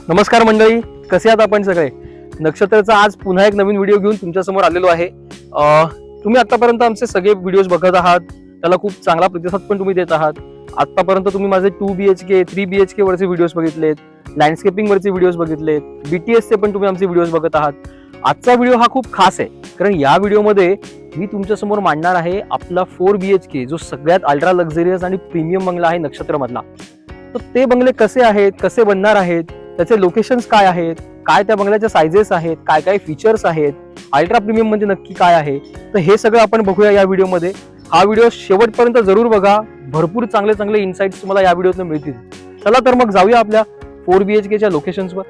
नमस्कार मंडळी, कसे आहात आपण सगळे? नक्षत्रचा आज पुन्हा एक नवीन व्हिडिओ घेऊन तुमच्या समोर आलेलो आहे. तुम्ही आतापर्यंत आमचे सगळे व्हिडिओज बघत आहात, त्याला खूप चांगला प्रतिसाद पण तुम्ही देत आहात. आतापर्यंत तुम्ही माझे 2 BHK 3 BHK वरचे व्हिडिओज बघितलेत, लँडस्केपिंग वरचे व्हिडिओज बघितलेत, BTS चे पण तुम्ही आमचे व्हिडिओज बघत आहात. आजचा व्हिडिओ हा खूप खास आहे, कारण या व्हिडिओमध्ये मी तुमच्या समोर मांडणार आहे आपला 4 BHK जो सगळ्यात अल्ट्रा लक्झरियस आणि प्रीमियम बंगला आहे नक्षत्रमधला. तर ते बंगले कसे आहेत, कसे बनणार आहेत, त्याचे लोकेशन्स काय आहेत, काय त्या बंगल्याच्या सायझेस आहेत, काय काय फीचर्स आहेत, अल्ट्रा प्रीमियम म्हणजे नक्की काय आहे, तर हे सगळं आपण बघूया या व्हिडिओमध्ये. हा व्हिडिओ शेवटपर्यंत जरूर बघा, भरपूर चांगले चांगले इन्साइट्स तुम्हाला या व्हिडिओतून मिळतील. चला तर मग जाऊया आपल्या 4 BHKच्या लोकेशन्सवर.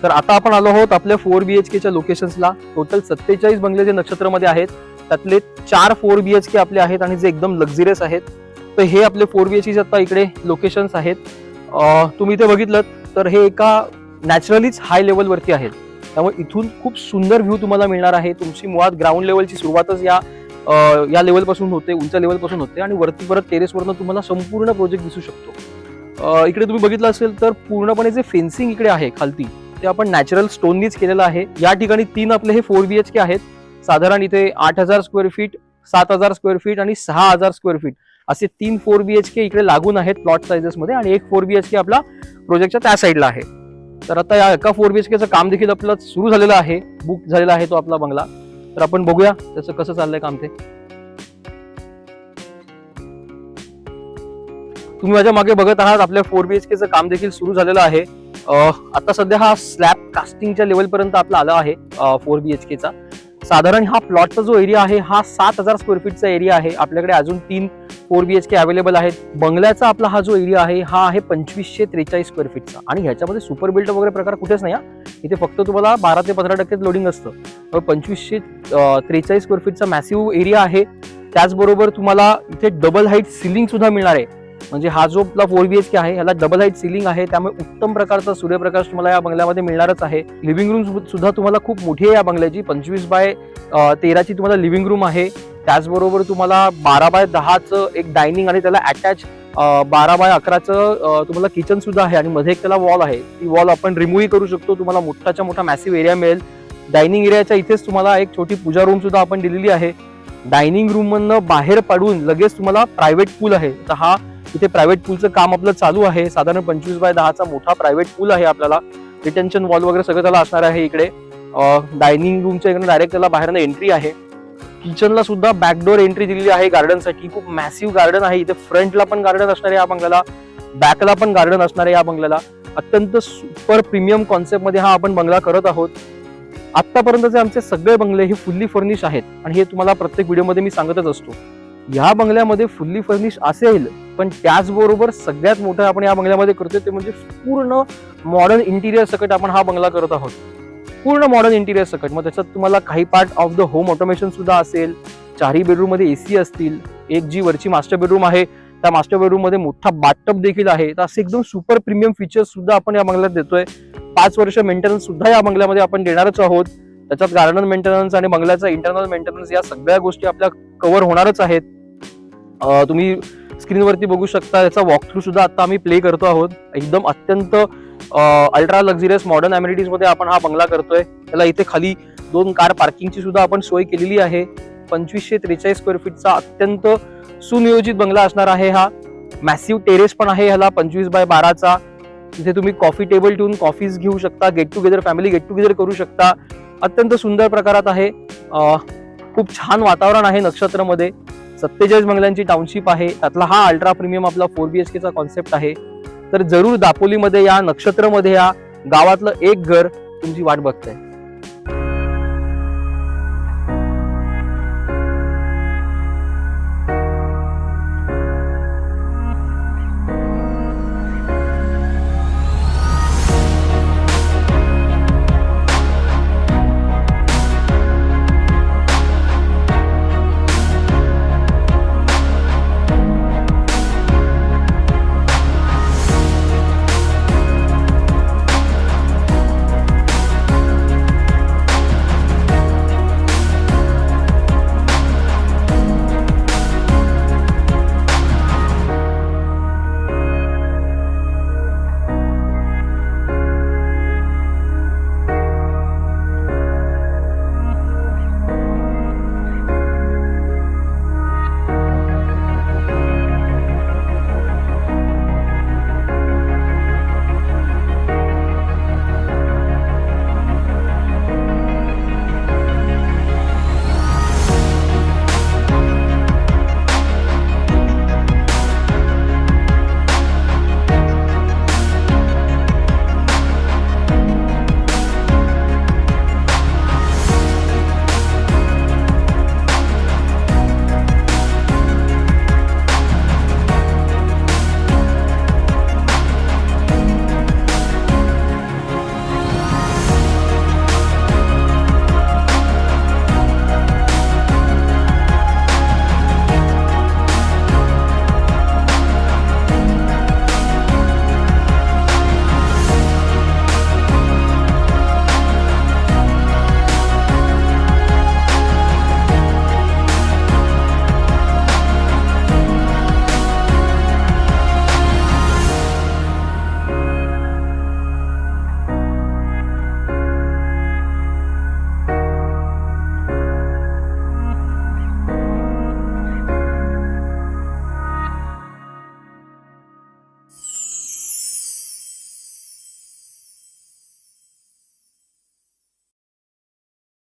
तर आता आपण आलो आहोत आपल्या 4 BHKच्या लोकेशन्सला. टोटल 47 बंगले जे नक्षत्रमध्ये आहेत, त्यातले 4 4 BHK आपले आहेत आणि जे एकदम लक्झरियस आहेत. तर हे आपले 4 BHK आता इकडे लोकेशन्स आहेत. तुम्ही इथे बघितलं तर हे एका नॅचरलीच हाय लेवलवरती आहेत, त्यामुळे इथून खूप सुंदर व्ह्यू तुम्हाला मिळणार आहे. तुमची मुळात ग्राउंड लेवलची सुरुवातच या लेवलपासून होते, उंच लेवलपासून होते आणि वरती परत टेरेसवरनं तुम्हाला संपूर्ण प्रोजेक्ट दिसू शकतो. इकडे तुम्ही बघितलं असेल तर पूर्णपणे जे फेन्सिंग इकडे आहे खालती, ते आपण नॅचरल स्टोननीच केलेलं आहे. या ठिकाणी 3 आपले हे 4 BHK आहेत. साधारण इथे 8000 स्क्वेअर फीट, 7000 स्क्वेअर फीट आणि 6000 स्क्वेअर फीट असे 3 4 BHK इकडे लागून आहेत प्लॉट साइजेस मध्ये, आणि एक 4 BHK आपला प्रोजेक्टच्या त्या साईडला आहे. तर आता या एका 4 BHKचं काम देखील आपलं सुरू झालेलं आहे, बुक झालेला आहे तो आपला बंगला. तर आपण बघूया त्याचं कसं चाललंय काम ते. तुम्ही माझ्या मागे बघत आहात, आपल्या 4 BHKचं काम देखील सुरू झालेलं आहे. आता सध्या हा स्लॅब कास्टिंगच्या लेवल पर्यंत आपला आला आहे 4 BHKचा. साधारण हा प्लॉटचा जो एरिया आहे हा 7000 स्क्वेअर फीटचा एरिया आहे. आपल्याकडे अजून 3 4 BHK अवेलेबल आहेत. बंगल्याचा आपला हा जो एरिया आहे हा आहे 2543 स्क्वेअर फीटचा, आणि ह्याच्यामध्ये सुपर बिल्ट वगैरे प्रकार कुठेच नाही. इथे फक्त तुम्हाला 12 ते 15% लोडिंग असतं. 2543 स्क्वेअर फीटचा मॅसिव्ह एरिया आहे. त्याचबरोबर तुम्हाला इथे डबल हाईट सिलिंग सुद्धा मिळणार आहे. म्हणजे हा जो आपला 4 BHK आहे ह्याला डबल हाईट सिलिंग आहे, त्यामुळे उत्तम प्रकारचा सूर्यप्रकाश तुम्हाला या बंगल्यामध्ये मिळणारच आहे. लिव्हिंग रूम सुद्धा तुम्हाला खूप मोठी आहे या बंगल्याची. 25x13 तुम्हाला लिव्हिंग रूम आहे. त्याचबरोबर तुम्हाला 12x10 एक डायनिंग आणि त्याला अटॅच 12x11 तुम्हाला किचन सुद्धा आहे, आणि मध्ये एक त्याला वॉल आहे. ती वॉल आपण रिमूव्ह करू शकतो. तुम्हाला मोठाच्या मोठा मॅसिव्ह एरिया मिळेल. डायनिंग एरियाच्या इथेच तुम्हाला एक छोटी पूजा रूम सुद्धा आपण दिलेली आहे. डायनिंग रूम मधनं बाहेर पडून लगेच तुम्हाला प्रायव्हेट पूल आहे. तर हा इथे प्रायव्हेट पूलचं काम आपलं चालू आहे. साधारण 25x10 मोठा प्रायव्हेट पूल आहे आपल्याला. रिटेन्शन वॉल वगैरे सगळं त्याला असणार आहे. इकडे डायनिंग रूमच्या इकडे डायरेक्ट त्याला बाहेरनं एंट्री आहे. किचनला सुद्धा बॅकडोर एंट्री दिलेली आहे गार्डनसाठी. खूप मॅसिव्ह गार्डन आहे इथे. फ्रंटला पण गार्डन असणार आहे या बंगल्याला, बॅकला पण गार्डन असणार आहे या बंगल्याला. अत्यंत सुपर प्रीमियम कॉन्सेप्ट मध्ये हा आपण बंगला करत आहोत. आतापर्यंतचे आमचे सगळे बंगले हे फुल्ली फर्निश आहेत, आणि हे तुम्हाला प्रत्येक व्हिडिओमध्ये मी सांगतच असतो. या बंगल्यामध्ये फुल्ली फर्निश असेल, पण त्याचबरोबर सगळ्यात मोठं आपण या बंगल्यामध्ये करतोय ते म्हणजे पूर्ण मॉडर्न इंटिरियर सकट आपण हा बंगला करत आहोत. पूर्ण मॉडर्न इंटिरियर सकट. मग त्याच्यात तुम्हाला काही part of the home automation सुद्धा असेल. 4ही बेडरूम मध्ये AC असतील. एक जी वरची मास्टर बेडरूम आहे, त्या मास्टर बेडरूम मध्ये मोठा बाथटब देखील आहे. तर असे एकदम सुपर प्रीमियम फीचर्स सुद्धा आपण या बंगल्यात देतोय. 5 वर्ष मेंटेनन्स सुद्धा या बंगल्यामध्ये आपण देणारच आहोत. त्याच्यात गार्डन मेंटेनन्स आणि बंगल्याचा इंटरनल मेंटेनन्स या सगळ्या गोष्टी आपल्या कव्हर होणारच आहेत. तुम्ही स्क्रीनवरती बघू शकता, याचा वॉक थ्रू सुद्धा आता आम्ही प्ले करतो आहोत. एकदम अत्यंत अल्ट्रा लक्झरियस मॉडर्न अमेनिटीज मध्ये आपण हा बंगला करतोय. त्याला इथे खाली 2 कार पार्किंगची सुद्धा आपण सोय केलेली आहे. 2543 स्क्वेअर फीटचा अत्यंत सुनियोजित बंगला असणार आहे हा. मॅसिव्ह टेरेस पण आहे ह्याला 25x12चा. तिथे तुम्ही कॉफी टेबल ठेवून कॉफीज घेऊ शकता, get together family get together करू शकता. अत्यंत सुंदर प्रकारात आहे. खूप छान वातावरण आहे नक्षत्रमध्ये. 47 बंगल्यांची टाउनशिप आहे. त्यातला हा अल्ट्रा प्रीमियम आपला 4 BHKचा कॉन्सेप्ट आहे. तर जरूर दापोलीमध्ये या, नक्षत्रमध्ये या, गावातलं एक घर तुमची वाट बघतंय.